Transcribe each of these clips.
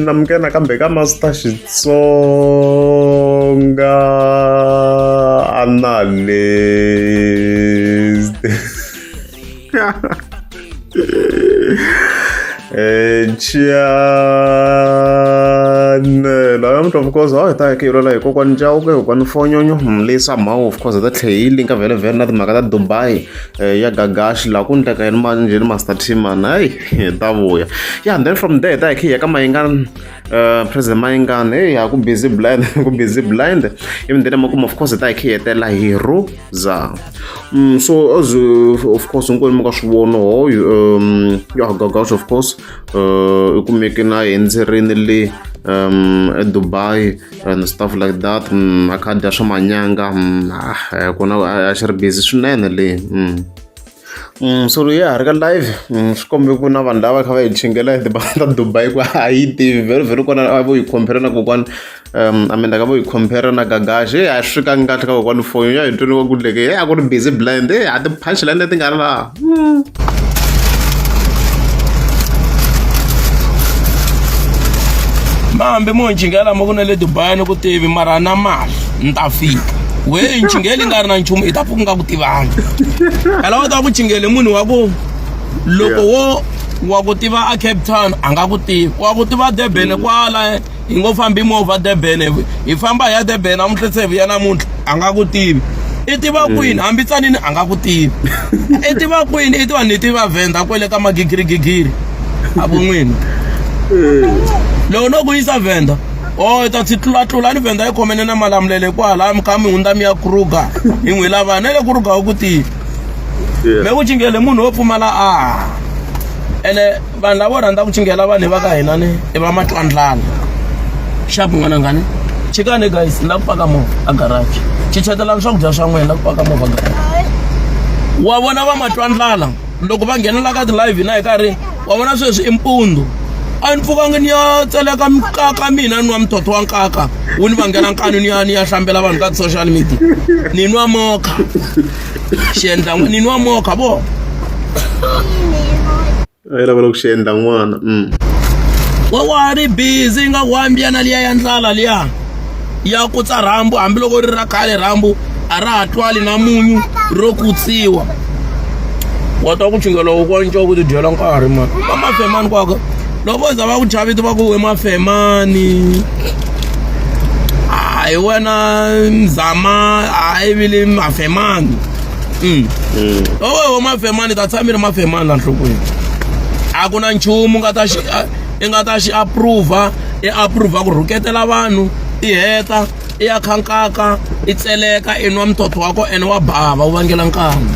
Namkena kambe ka Master Xitsonga analyst. Chiyane mntu of course hayi ta ke yola hikokwani ja ke kwani fonyonyo mlisa mawu of course that hey linka vele vele na timhaka ta Dubai ya gagashi la ku ndleka yini manje ni Master Timana hayi ta vuya yeah. And then from there ta ke ya ka Mayengani President Mayengani hey ya ku busy blind even then makum of course ta ke yetela hero za so as of course ngoni muka swivono ya gagashi of course ku mekina endzirini le Dubai and stuff like that akhadi ya swa manyanga kona a xi ri busy swinene le so yeah ri ka live swi kombe ku na vanhu lava kha va hi chingela hi timhaka ta Dubai ku a yi tivi very kona a vo yi compare na kokwani amenda ka vo yi compare na gagashi a swi ka ngati ka kokwani phone ya hi twiniwa ku leke a ku ri busy blind a ti punchline leti nga ri laha mambe mo nchingela mo kuna le Dubai ni ku tivi mara na mali nta fika we nchingeli ngari na nchumu i ta pfuka nga ku tivanga ala wa ta ku chingele munhu wa ku loko wa ku tiva a Cape Town anga ku tiva wa ku tiva Durban kwala hi ngo fambi movha Durban hi famba ya Durban a mutsetsevi ya namuntlha anga ku tivi i tiva kwini hambi tsanini anga ku tivi i tiva kwini i tiva ni tiva Venda kwele ka magigiri a von'wini lo no ku yisa Venda ta tlula ni Venda yi khomene na malamulele kwala ka mi hunda mi ya Kruger hi n'wi lava na le Kruger u ku tivi me ku chingele munhu wo pfumala ene vanhu lavo rhandza ku chingela vanhu va ka hina ni i va matwandlala xapu n'wana ngani chikani guys la ku paka movha a garage chichetela swakudya swa n'wina la ku paka movha garage wa vona va matwandlala loko va nghenela ka ti-live na hi karhi wa vona sweswi i mpundu a ni pfukanga ni ya tseleka mikaka mina ni wa mthotho wa nkaka wu ni vangela nkani ni ya hlambela vanhu ka social media ni nwa mokha xiendla ni nwa mokha vo a lava ku xi endla n'wana wa ri busy nga wambiyana liya ya ndlala liya ya kutsa rhambu hambiloko ri ra khale rhambu a ra ha twali na munyu ro kutsiwa wa ta ku chingela wu kwanca ku ti dyela nkarhi mani va mafemani kwaka loko za va ku chaviti va ku we mafemani hi wena mzama a yi vile mafemani loko we mafemani ta tshami ri mafemani la nhlokweni a ku na nchumu i nga ta xi approve ku rhuketela vanhu i heta i ya khankaka i tseleka i nwa mthotho wako ene wa bava wu vangela nkani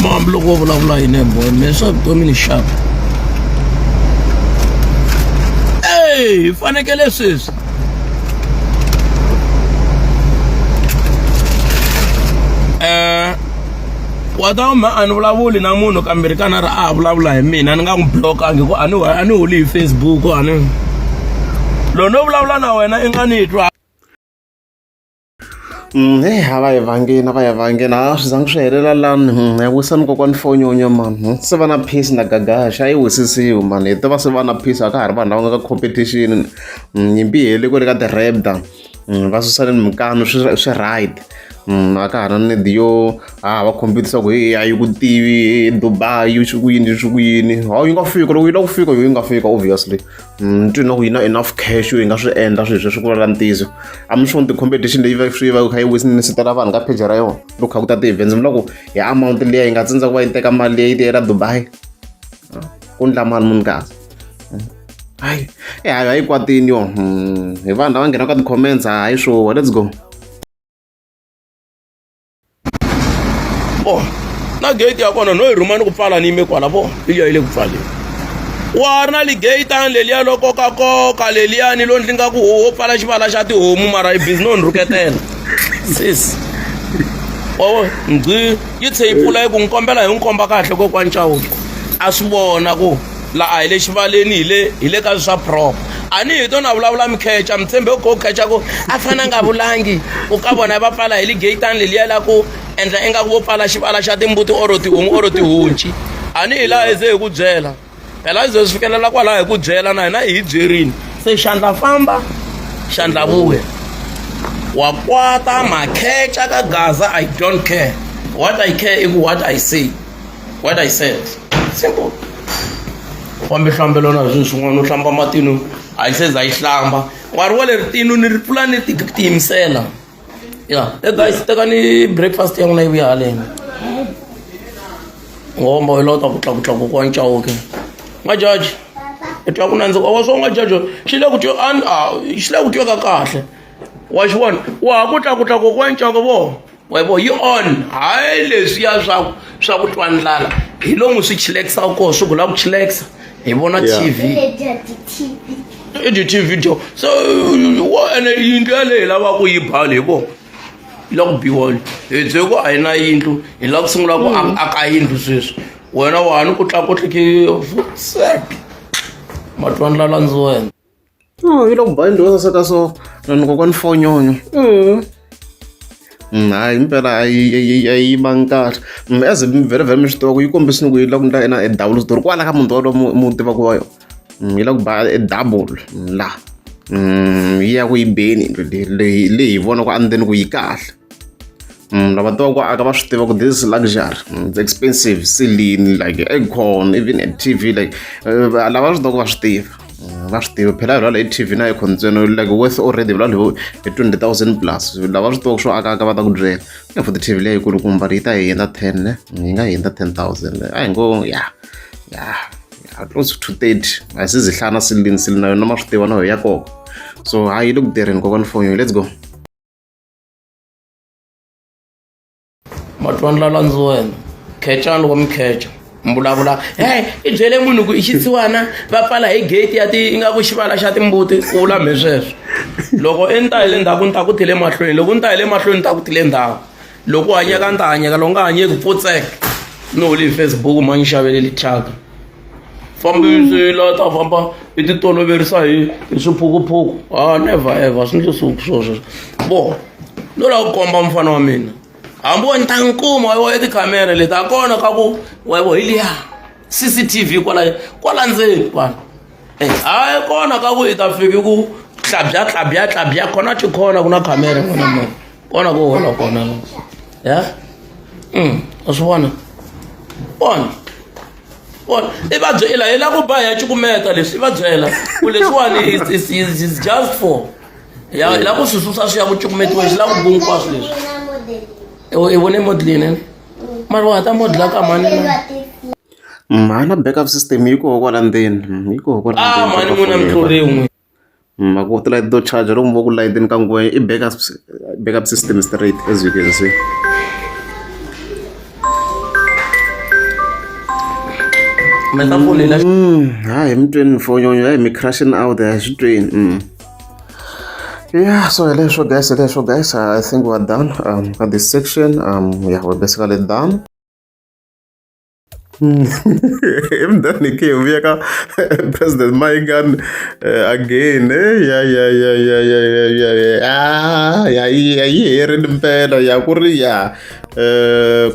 mambi loko wo vulavula hi ne boy me swa vutomi ni xaka hi fanekele sweswi wa ta ma a ni vulavuli na munhu kambirhi kana ra a vulavula hi mina ni nga n'wi blokangi ku a ni holi hi Facebook lo no vulavula na wena i nga ni twa a va yi vangeni swi zangi swi helela lani ya wisani kokwani fonyonyo mani se va na peace na gagashi a yi wisisiwi mani hi tiva se va na peace a ka ha ri vanhu lava nga ka competition nyimpi heli ku ri ka ti-rabda va susaleni mikano swi right a ka ha ri na need yo va competisa ku a yi ku tivi Dubai swi ku yini yi nga fika loko yi la ku fika yi nga fika obviously twi na ku yi na enough cash yo yi nga swi endla swilo leswi ku vula ntiso a mi swona ti-competition leyi swi va kha yi wisinisitela vanhu ka page ra yona loko kha ku ta ti-events mi la ku hi amount leyi yi nga tsindza ku va yi teka mali leyi ti yela Dubai ku ndla mali munhu kazi hayi a yi kwatini yo hi vanhu lava nghena ka ti-comments hayi swo let's go na gate ya kona no hi rhuma ni ku pfala ni yime kwala vo liya yi le ku pfaleni wa ri na ligeyitani leliya lo kokakoka leliyani lo ndli nga ku wo pfala xivala xa tihomu mara hi busy no ni rhuketela sis ngci yi tlhe yi pfula yi ku n'wi kombela hi n'wi komba kahle kokwani Chauke a swi vona ku la a hi le xivaleni hi le ka swa prop a ni hi tona vulavula mikhecha mtshembe ko khecha ko a fana nga vulangi ku ka vona va pfala hi ligate leliya la ku endla ingaku vo pfala xivala xa timbuti oro tihomu oro tihunci a ni hi laha hi ze hi ku byela phela hi ze swi fikelela kwalaha hi ku byela na hina hi byerini se xandla famba xandla vuya wa kwata makhecha ka Gaza I don't care what I care is what I say what I said simple fambe hlambelo na swin'wana swin'wana no hlamba matino a yi se za yi hlamba nkarhi wa le ritino ni ri pfula ni tiyimisela ya guys tekani breakfast ya n'wina yi vuya haleni ngomba yi lota ku tlakuka wa ncawuke majaji i twa ku nandzika wa swonga jaji xi le ku twiwaka kahle wa xi vona wa ha ku tlakuka wa ncawuke vo yi on hayi leswiya swa ku twandlala hi lomu swi chilekisaka koho swi vula ku chilekisa hi vona TV TV jo so ene yindlu yaleyi lava ku yi bhali hi vo yi la ku biwa hi bye ku a hi na yindlu hi la ku sungula ku aka yindlu sweswi wena wani ku tlakutleki matwandlala ndzi wena yi la ku ba yindlu saseka so ni kokwani Fonyonyo hayi impela ayiyimanga kahle as vhele mi swi tiva ku yi kombisini ku yi la ku ndla ena edouble story kwala ka munhu walowo mu tiva ku va yo yi la ku ba edouble la yi ya ku yi beni leyi hi vona ku andzeni ku yi kahle lava tiva ku aka va swi tiva ku this is luxury it's expensive ceiling like aircon even a TV like lava swi tiva ku va swi tiva va swi tiva phela hi lwala hi TV na ikhontseno like worth already vula hi 20,000 plus lava swi tiva ku swo aka va ta ku byela ya for the TV leyi kulukumba yi ta hi hindza 10 ne yi nga hindza 10,000 a hi ngo close to 30 a hi se zihlana silini na yona ma swi tiva na ho ya koko so hayi yi le ku tirheni kokwani Fonyonyo let's go matwandlala ndzi wena khecani loko mi khecha mvulavula i byele munhu ku i xitsiwana va pfala hi gate ya ingaku xivala xa timbuti u vula me sweswo loko i ni ta hi le ndzhaku ni ta ku tile mahlweni loko ni ta hi le mahlweni ni ta ku tile ndzhaku loko u hanyeka ni ta hanyeka loko nga hanyeki pfutseka no holi hi Facebook ma ni xaveleli thyaka fambisi la ta famba i ti toloverisa hi swiphukuphuku never ever swi ndzi sweswo bo no la ku komba mfana wa mina hambi wo nta nkuma wa tikhamera leti a kona ka ku wa hi liya CCTV kwala ndzeni pana hayi kona ka ku hi ta fiki ku tlabya kona tikhona ku na khamera kona ku hola kona ya a swi vona i va byela hi la ku ba ya cukumeta leswi i va byela ku leswiwani is just for ya hi la ku swisusa swi ya ku cukumetiwe xi la ku bunkwaswo leswi i vone modelini mara wa ta modela ka mani na backup system yi koho kwala ndzeni yi koho kwala ndzeni mani muna mitluri yin'we ma ku tilayiti to charger loko mo ku layitini ka nguva i backup system straight as you can see hayi mi tweni Fonyonyo hayi mi crashing out there xi tweni yeah, so leswo guys, I think we're done at this section. Yeah, we're basically done. I'm done again. We got President Maigan again.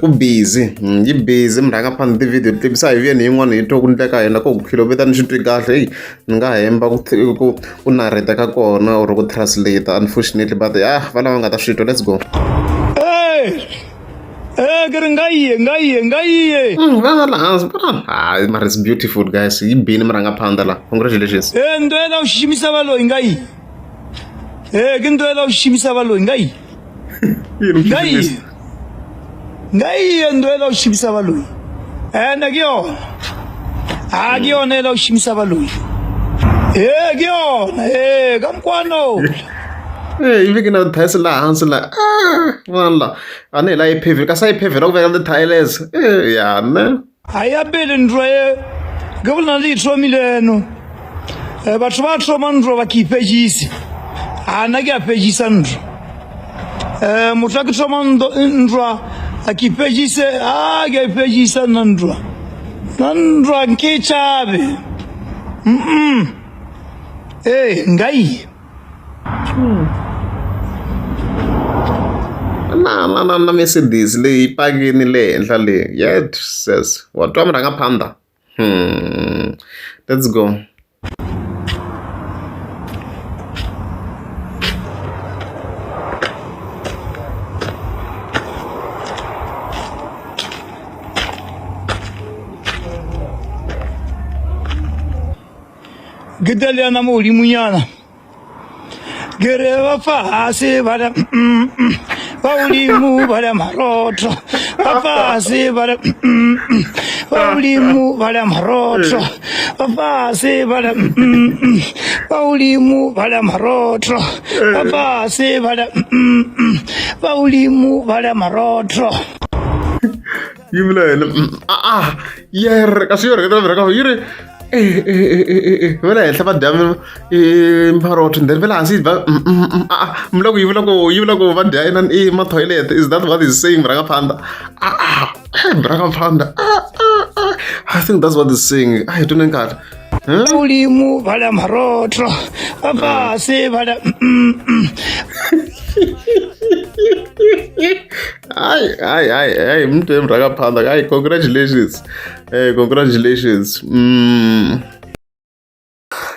Ku busy yi busy mi rhanga phani ti-video ti tivisa hi yena yin'wana hi twa ku ndleka yena ko khiloveta ni swi twi kahle ni nga hemba ku narrata ka kona or ku translate unfortunately but va lava nga ta swi twa let's go ke ri nga yiye la hansi hayi mara it's beautiful guys yi bini mi rhanga phanda la congratulations ntoela u xiximisa valoyi nga yi ke ntoela u xiximisa valoyi nga yi ngayiye ntoela u xiximisa valoyi ene ke yona ke yona ela u xiximisa valoyi ke yona ka mkwano yi veke na thayisi laha hansi la vanla a ni hi la yi phevhela kasi a yi phevhela ku veka ti-tilers yane a ya bele ntlo ye ke bolena le ithomileno batho ba thoma ntlo ba ke ipejise ana ke a pejisa ntlo motho a ke thoma ntlo a ke ipejise ke a ipejisa nna ntlo nke tšhabe Ngai. Na Mercedes leyi ipakini le henhla leyi. Yet says watwa murhangaphandha. Let's go. Gedalia na moli munyana. Gereva fase bada Paulimu bada maroto. Fase bada Paulimu bada maroto. Fase bada Paulimu bada maroto. Fase bada Paulimu bada maroto. Yimla yer kasiyore ka yire vela henhla va dya mpharoto then vela hansi va mloko yivula ku va dya mathoyilete. Is that what he's saying mrangaphandha? Mrangaphandha, I think that's what he's saying. I don't know. Paulimu bada maroto. Fase bada Ay, mntu emrangaphandha. Ay, congratulations. Congratulations.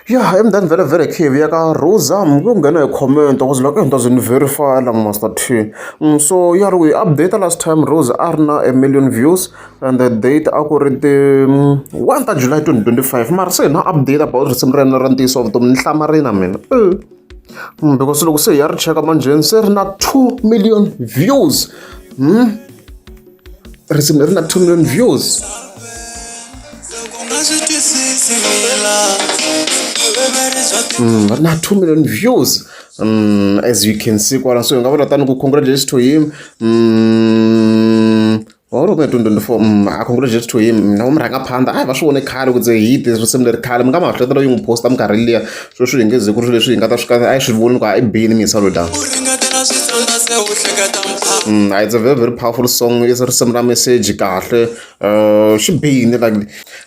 Yeah, I'm done very khevi yaka Rosa mkungena comment was like it doesn't verify la master T. So yeah, we update last time Rosa arna 1 million views and the date accurate 1 July 2025. Mara se na update about simrena ranti of the nhlamarina mina. Because loko se yar cheka manje se na 2 million views. Resimrena na 2 million views. Not 2 million views. As you can see, so congratulations to him. Congratulations to him. Now mrangaphandha I was one khale ku hi this similar khale mga ma hletela yung post amkarhi liya swo swi ngeze ku ri leswi hi nga ta swi kata I swi voni ku I bini misalo down. It's a very powerful song. It's a similar message kahle she bini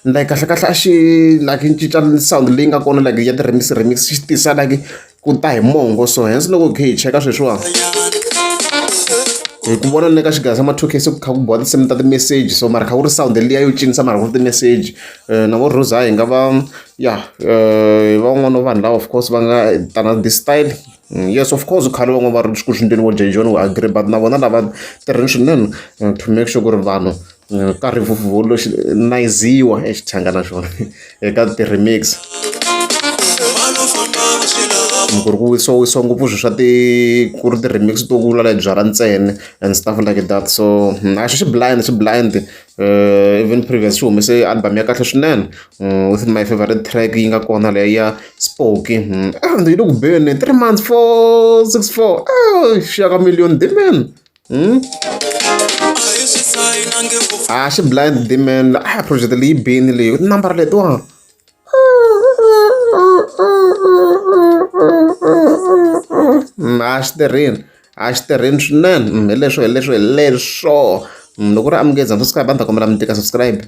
like kahle she like in sound leyi nga kona like ya remix xi tisa like ku ta hi mongo so hence loko hi cheka sweswiwa ku vona le ka xigaza ma 2K se ku kha ku boha tinsimu ta ti-message so mara kha ku ri sound liya yo cinisa mara ku ri ti-message na vo Rosa hi nga va van'wana vanhu lava of course va nga tana this style. Yes, of course khale van'wana va ri ku swinteni vo Jay John we agree but na vona lava tirhini swinene to make sure ku ri vanhu karhi vulo nayiziwa xichanga na xona eka ti-remix. Ku ri ku wisiwa ngopfu swi swa ku ri ti-remix to vula like byala ntsena and stuff like that. So a xi blind even previous xi humese album ya kahle swinene with my favorite track yi nga kona leya ya Spooky and yi le ku beni 3 months for 64 xiyaka million demand. Xi blind demand project leyi bini leyi number letiwa a xi tirheni swinene hi leswo loko ri amukeza subscribe a ni ta kombela mi tika subscribe.